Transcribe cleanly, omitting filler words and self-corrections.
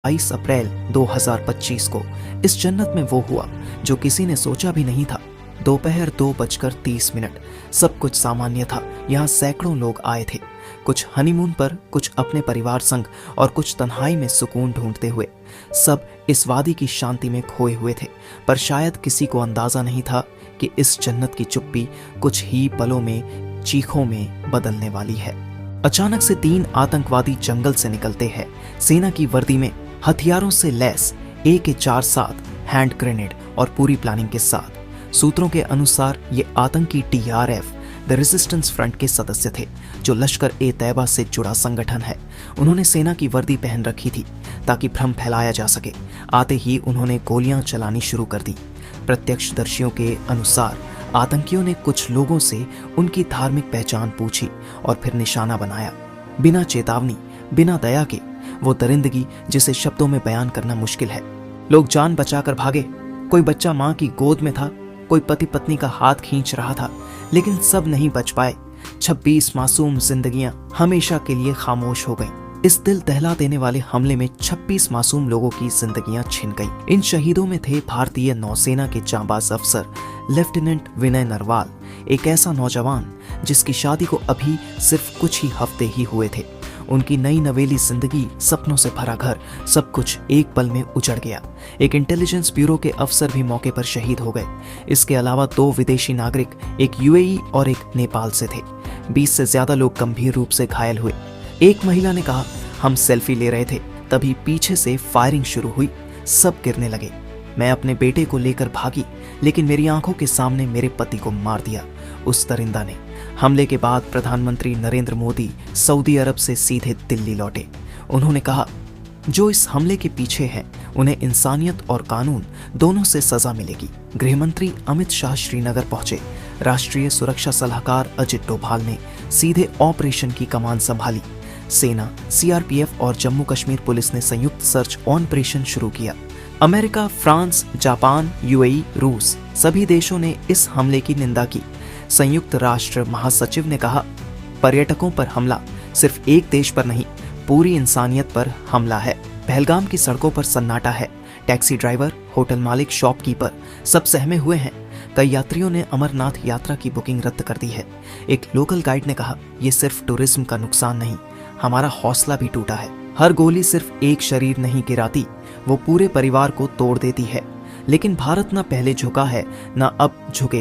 22 अप्रैल 2025 को इस जन्नत में वो हुआ जो किसी ने सोचा भी नहीं था। दोपहर 2:30 सब कुछ सामान्य था। यहाँ सैकड़ों लोग आए थे, कुछ हनीमून पर, कुछ अपने परिवार संग और कुछ तन्हाई में सुकून ढूंढते हुए। सब इस वादी की शांति में खोए हुए थे, पर शायद किसी को अंदाजा नहीं था कि इस जन्नत की चुप्पी कुछ ही पलों में चीखों में बदलने वाली है। अचानक से 3 आतंकवादी जंगल से निकलते हैं, सेना की वर्दी में, हथियारों से लैस, AK-47 हैंड ग्रेनेड और पूरी प्लानिंग के साथ। सूत्रों के अनुसार ये आतंकी TRF द रेजिस्टेंस फ्रंट के सदस्य थे, जो लश्कर-ए-तैयबा से जुड़ा संगठन है। उन्होंने सेना की वर्दी पहन रखी थी ताकि भ्रम फैलाया जा सके। आते ही उन्होंने गोलियां चलानी शुरू कर दी। प्रत्यक्षदर्शियों के अनुसार आतंकियों ने कुछ लोगों से उनकी धार्मिक पहचान पूछी और फिर निशाना बनाया। बिना चेतावनी, बिना दया के, वो दरिंदगी जिसे शब्दों में बयान करना मुश्किल है। लोग जान बचाकर भागे। कोई बच्चा मां की गोद में था, कोई पति पत्नी का हाथ खींच रहा था, लेकिन सब नहीं बच पाए। 26 मासूम जिंदगियां हमेशा के लिए खामोश हो गईं। इस दिल दहला देने वाले हमले में 26 मासूम लोगों की जिंदगियां छिन गईं। इन शहीदों में थे भारतीय नौसेना के जांबाज अफसर लेफ्टिनेंट विनय नरवाल, एक ऐसा नौजवान जिसकी शादी को अभी सिर्फ कुछ ही हफ्ते ही हुए थे। उनकी नई नवेली जिंदगी, सपनों से भरा घर, सब कुछ एक पल में उजड़ गया। एक इंटेलिजेंस ब्यूरो के अफसर भी मौके पर शहीद हो गए। इसके अलावा 2 विदेशी नागरिक, एक UAE और एक नेपाल से थे। 20 से ज्यादा लोग गंभीर रूप से घायल हुए। एक महिला ने कहा, हम सेल्फी ले रहे थे, तभी पीछे से फायरिंग शुरू हुई। सब गिरने लगे। मैं अपने बेटे को लेकर भागी, लेकिन मेरी आंखों के सामने मेरे पति को मार दिया उस दरिंदा ने। हमले के बाद प्रधानमंत्री नरेंद्र मोदी सऊदी अरब से सीधे दिल्ली लौटे। उन्होंने कहा, जो इस हमले के पीछे हैं, उन्हें इंसानियत और कानून दोनों से सजा मिलेगी। गृहमंत्री अमित शाह श्रीनगर पहुंचे। राष्ट्रीय सुरक्षा सलाहकार अजित डोभाल ने सीधे ऑपरेशन की कमान संभाली। सेना, CRPF और जम्मू कश्मीर पुलिस ने संयुक्त सर्च ऑपरेशन शुरू किया। अमेरिका, फ्रांस, जापान, UAE, रूस, सभी देशों ने इस हमले की निंदा की। संयुक्त राष्ट्र महासचिव ने कहा, पर्यटकों पर हमला सिर्फ एक देश पर नहीं, पूरी इंसानियत पर हमला है। पहलगाम की सड़कों पर सन्नाटा है। टैक्सी ड्राइवर, होटल मालिक, शॉपकीपर सब सहमे हुए हैं। कई यात्रियों ने अमरनाथ यात्रा की बुकिंग रद्द कर दी है। एक लोकल गाइड ने कहा, ये सिर्फ टूरिज्म का नुकसान नहीं, हमारा हौसला भी टूटा है। हर गोली सिर्फ एक शरीर नहीं गिराती, वो पूरे परिवार को तोड़ देती है। लेकिन भारत न पहले झुका है, न अब झुकेगा।